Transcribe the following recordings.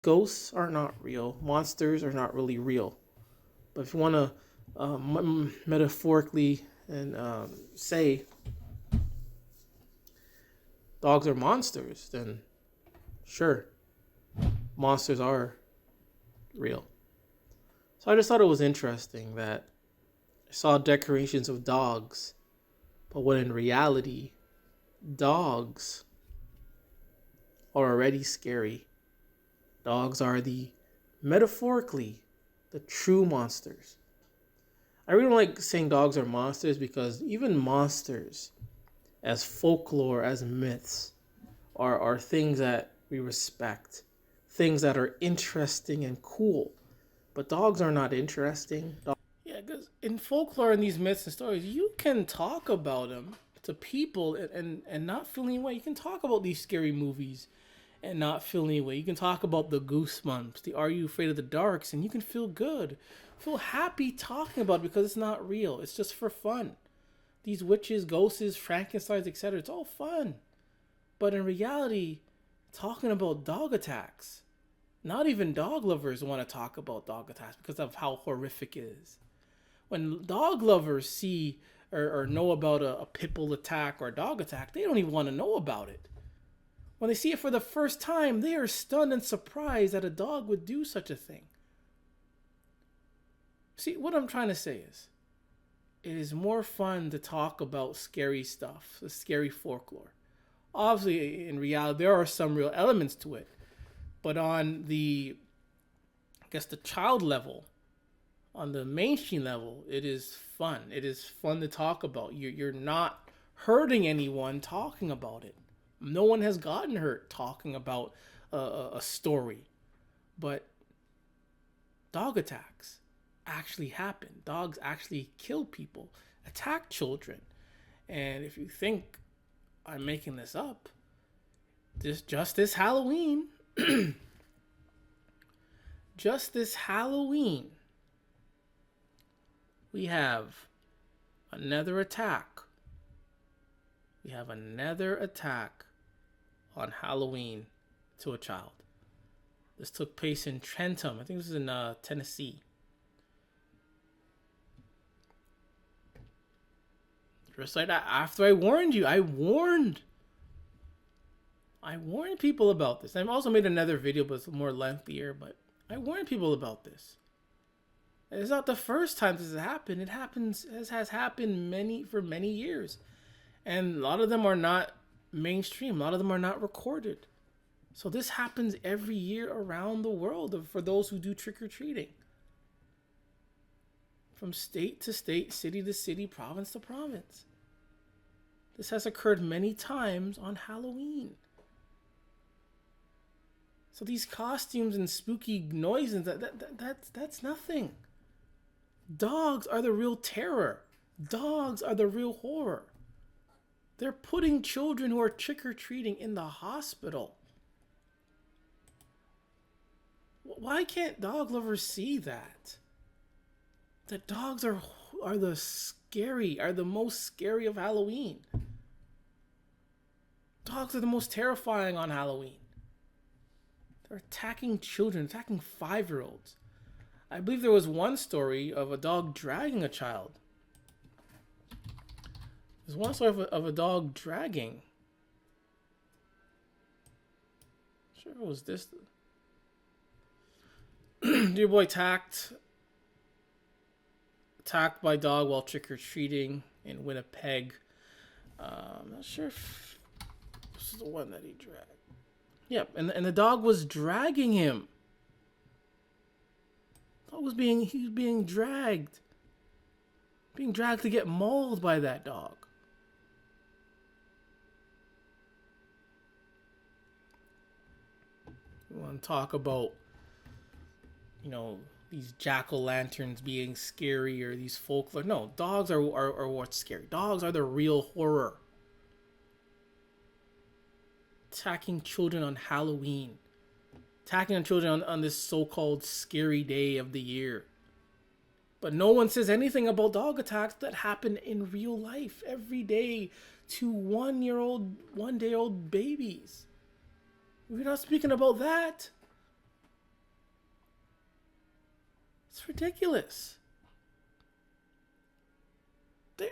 Ghosts are not real. Monsters are not really real. But if you want to metaphorically and say dogs are monsters, then sure, monsters are real. So I just thought it was interesting that I saw decorations of dogs, but when in reality, dogs are already scary. Dogs are metaphorically, the true monsters. I really don't like saying dogs are monsters because even monsters, as folklore, as myths, are things that we respect, things that are interesting and cool. But dogs are not interesting. Yeah, because in folklore and these myths and stories, you can talk about them to people and not feel any way. You can talk about these scary movies and not feel any way. You can talk about the goosebumps, the Are You Afraid of the Darks, and you can feel good, feel happy talking about it because it's not real. It's just for fun. These witches, ghosts, Frankensteins, etc. It's all fun. But in reality, talking about dog attacks, not even dog lovers want to talk about dog attacks because of how horrific it is. When dog lovers see or know about a pit bull attack or a dog attack, they don't even want to know about it. When they see it for the first time, they are stunned and surprised that a dog would do such a thing. See, what I'm trying to say is, it is more fun to talk about scary stuff, the scary folklore. Obviously, in reality, there are some real elements to it. But on I guess, the child level, on the mainstream level, it is fun. It is fun to talk about. You're not hurting anyone talking about it. No one has gotten hurt talking about a story. But dog attacks actually happen. Dogs actually kill people, attack children. And if you think I'm making this up, just this Halloween, just this Halloween, we have another attack. We have another attack on Halloween to a child. This took place in Trenton. I think this is in Tennessee. Just like that, after I warned you, I warned people about this. I've also made another video, but it's more lengthier. But I warned people about this. It's not the first time this has happened. It has happened for many years, and a lot of them are not mainstream. A lot of them are not recorded. So this happens every year around the world for those who do trick or treating. From state to state, city to city, province to province. This has occurred many times on Halloween. So these costumes and spooky noises, that's nothing. Dogs are the real terror. Dogs are the real horror. They're putting children who are trick-or-treating in the hospital. Why can't dog lovers see that? That dogs are the most scary of Halloween. Dogs are the most terrifying on Halloween. They're attacking children, attacking 5-year-olds. I believe there was one story of a dog dragging a child. There's one story of a dog dragging. I'm sure it was this. Dear boy attacked by dog while trick-or-treating in Winnipeg. I'm not sure if this is the one that he dragged. Yep, and the dog was dragging him. He was being dragged. Being dragged to get mauled by that dog. We want to talk about, these jack-o'-lanterns being scary or these folklore. No, dogs are what's scary. Dogs are the real horror. Attacking children on Halloween. Attacking on children on this so-called scary day of the year. But no one says anything about dog attacks that happen in real life every day to 1-day-old babies. We're not speaking about that. ridiculous.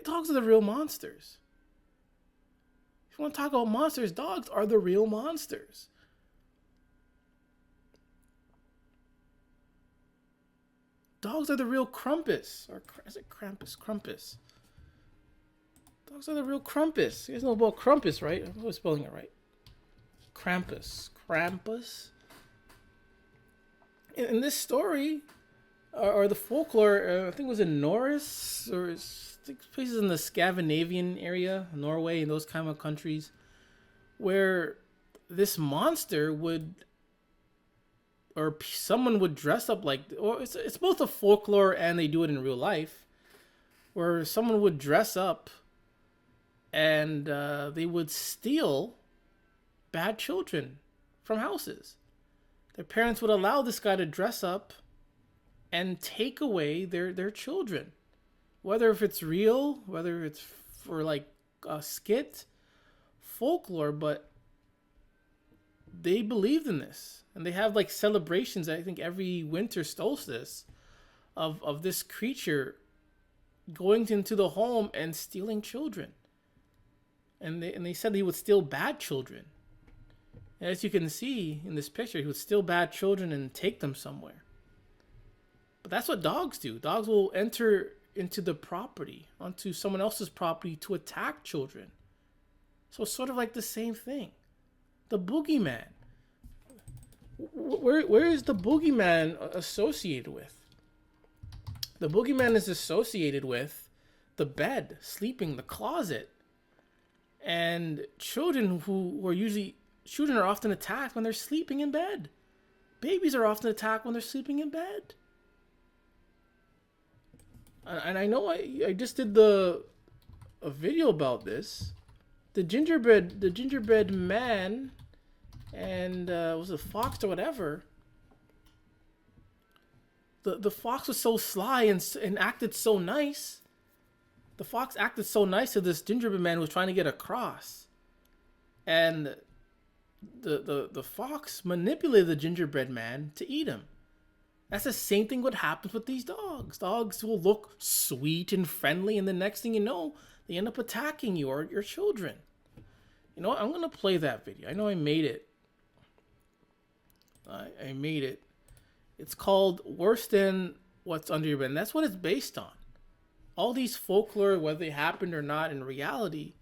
Dogs are the real monsters. If you want to talk about monsters, dogs are the real monsters. Dogs are the real Krampus. Or is it Krampus? Krampus. Dogs are the real Krampus. You guys know about Krampus, right? I'm always spelling it right. Krampus. Krampus. In this story, or the folklore, I think it was in Norris, or places in the Scandinavian area, Norway, and those kind of countries, where this monster would, or someone would dress up like, or it's both a folklore and they do it in real life, where someone would dress up and they would steal bad children from houses. Their parents would allow this guy to dress up and take away their children. Whether if it's real, whether it's for like a skit, folklore, but they believed in this. And they have like celebrations, I think every winter solstice, of this creature going into the home and stealing children. And they said he would steal bad children. And as you can see in this picture, he would steal bad children and take them somewhere. But that's what dogs do. Dogs will enter into the property, onto someone else's property, to attack children. So it's sort of like the same thing. The boogeyman. Where is the boogeyman associated with? The boogeyman is associated with the bed, sleeping, the closet. And children are often attacked when they're sleeping in bed. Babies are often attacked when they're sleeping in bed. And I know I just did a video about this. The gingerbread man, and was it fox or whatever? The fox was so sly and acted so nice. The fox acted so nice to this gingerbread man who was trying to get across, and the fox manipulated the gingerbread man to eat him. That's the same thing what happens with these dogs. Dogs will look sweet and friendly, and the next thing you know, they end up attacking you or your children. You know what? I'm going to play that video. I know I made it. I made it. It's called Worse Than What's Under Your Bed. And that's what it's based on. All these folklore, whether they happened or not in reality,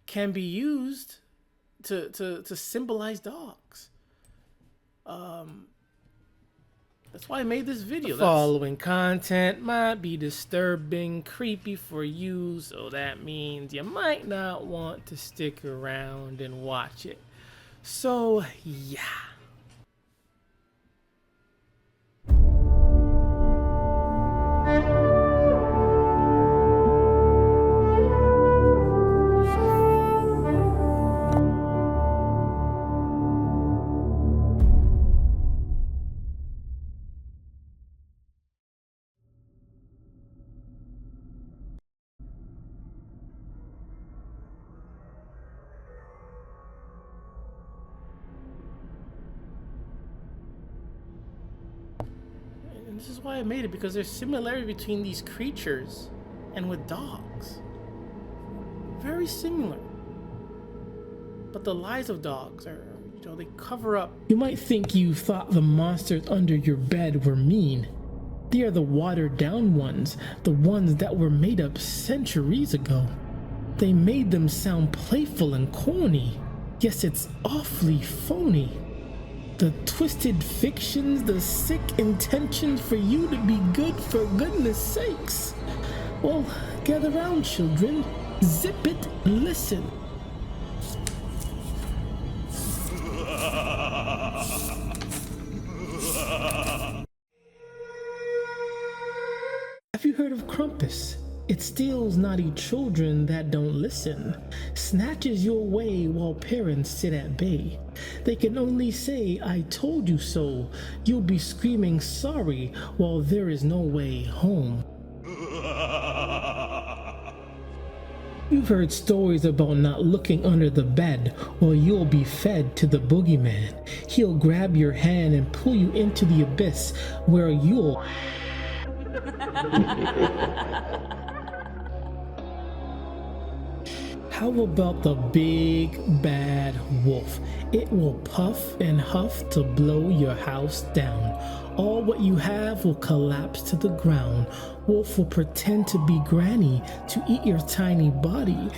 can be used to symbolize dogs. That's why I made this video. The following content might be disturbing, creepy for you, so that means you might not want to stick around and watch it. So, yeah. This is why I made it, because there's similarity between these creatures and with dogs. Very similar. But the lies of dogs are, they cover up. You might think you thought the monsters under your bed were mean. They are the watered down ones, the ones that were made up centuries ago. They made them sound playful and corny. Yes, it's awfully phony. The twisted fictions, the sick intentions for you to be good for goodness sakes. Well, gather round, children. Zip it, listen. Have you heard of Krampus? It steals naughty children that don't listen, snatches you away while parents sit at bay. They can only say, "I told you so." You'll be screaming sorry while there is no way home. You've heard stories about not looking under the bed, or you'll be fed to the boogeyman. He'll grab your hand and pull you into the abyss where you'll How about the big bad wolf? It will puff and huff to blow your house down. All what you have will collapse to the ground. Wolf will pretend to be granny to eat your tiny body.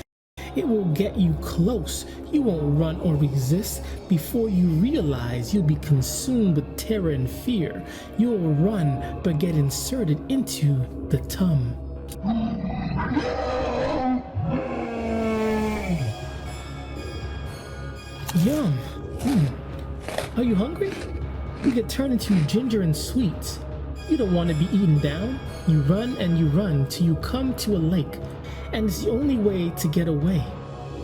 It will get you close. You won't run or resist. Before you realize, you'll be consumed with terror and fear. You'll run but get inserted into the tum. Yum. Are you hungry? You get turned into ginger and sweets. You don't want to be eaten down. You run and you run till you come to a lake. And it's the only way to get away.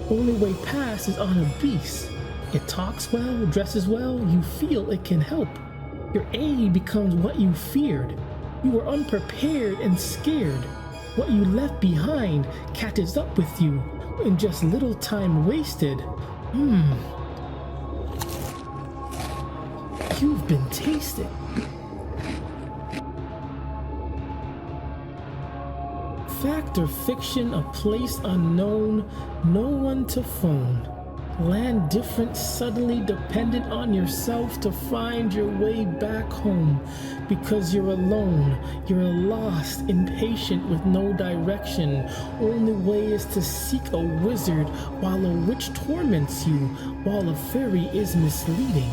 Only way past is on a beast. It talks well, dresses well, you feel it can help. Your aid becomes what you feared. You were unprepared and scared. What you left behind catches up with you in just little time wasted. You've been tasted. Fact or fiction, a place unknown, no one to phone. Land different, suddenly dependent on yourself to find your way back home. Because you're alone, you're lost, impatient with no direction. Only way is to seek a wizard while a witch torments you, while a fairy is misleading.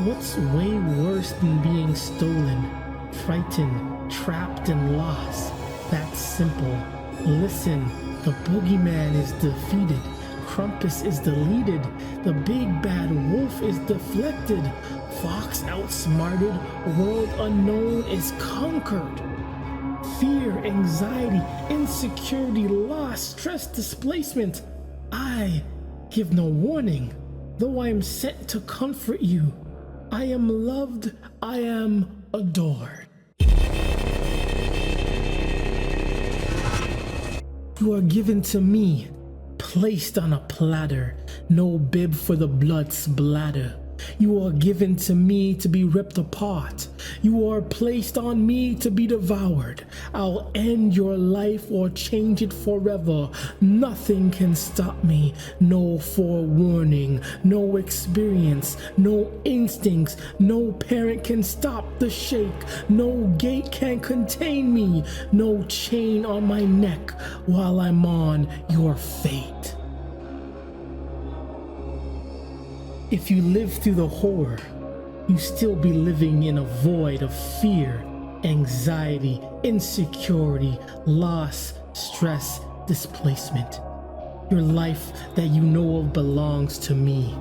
What's way worse than being stolen, frightened, trapped, and lost? That's simple. Listen, the boogeyman is defeated. Krampus is deleted. The big bad wolf is deflected. Fox outsmarted. World unknown is conquered. Fear, anxiety, insecurity, loss, stress, displacement. I give no warning, though I am sent to comfort you. I am loved, I am adored. You are given to me, placed on a platter, no bib for the blood splatter. You are given to me to be ripped apart. You are placed on me to be devoured. I'll end your life or change it forever. Nothing can stop me. No forewarning, no experience, no instincts. No parent can stop the shake. No gate can contain me. No chain on my neck while I'm on your fate. If you live through the horror, you still be living in a void of fear, anxiety, insecurity, loss, stress, displacement. Your life that you know of belongs to me,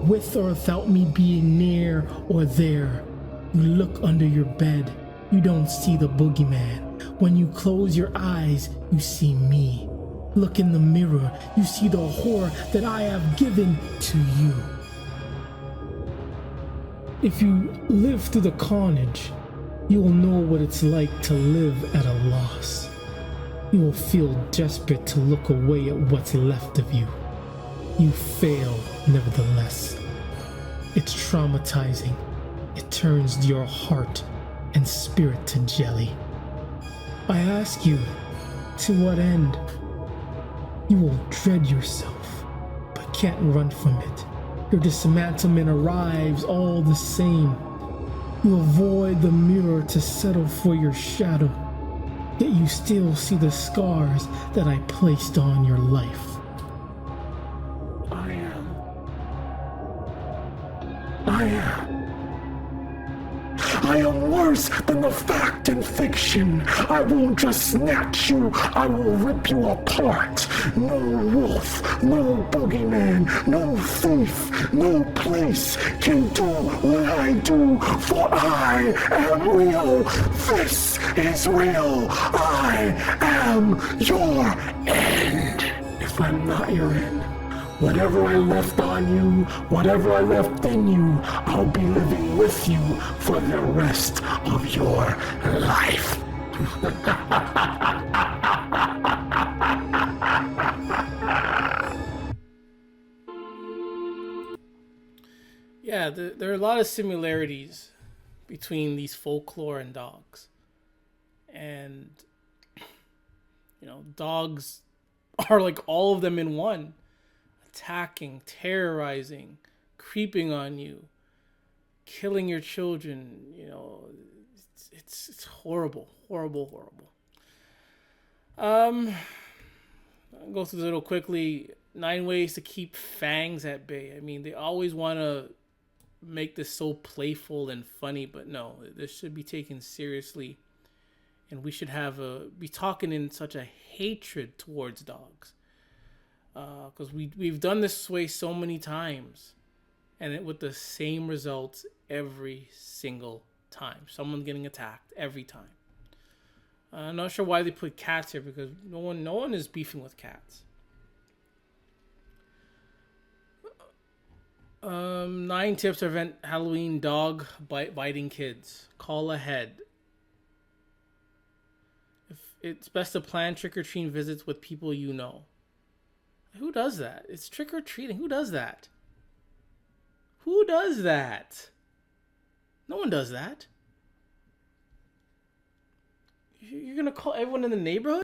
with or without me being near or there. You look under your bed, you don't see the boogeyman. When you close your eyes, you see me. Look in the mirror, you see the horror that I have given to you. If you live through the carnage, you will know what it's like to live at a loss. You will feel desperate to look away at what's left of you. You fail, nevertheless. It's traumatizing. It turns your heart and spirit to jelly. I ask you, to what end? You will dread yourself, but can't run from it. Your dismantlement arrives all the same. You avoid the mirror to settle for your shadow, yet you still see the scars that I placed on your life. I am worse than the fact and fiction. I won't just snatch you, I will rip you apart. No wolf, no boogeyman, no thief, no place can do what I do, for I am real. This is real. I am your end. If I'm not your end, whatever I left on you, whatever I left in you, I'll be living with you for the rest of your life. yeah, there are a lot of similarities between these folklore and dogs. And, dogs are like all of them in one, attacking, terrorizing, creeping on you, killing your children. It's horrible, horrible, horrible. I'll go through this a little quickly. 9 ways to keep fangs at bay. I mean, they always want to make this so playful and funny, but no, this should be taken seriously. And we should be talking in such a hatred towards dogs. Because we've done this way so many times. And with the same results every single time. Someone getting attacked every time. I'm not sure why they put cats here, because no one is beefing with cats. 9 tips to prevent Halloween dog biting kids. Call ahead. It's best to plan trick-or-treating visits with people you know. Who does that? It's trick-or-treating. Who does that? Who does that? No one does that. You're going to call everyone in the neighborhood?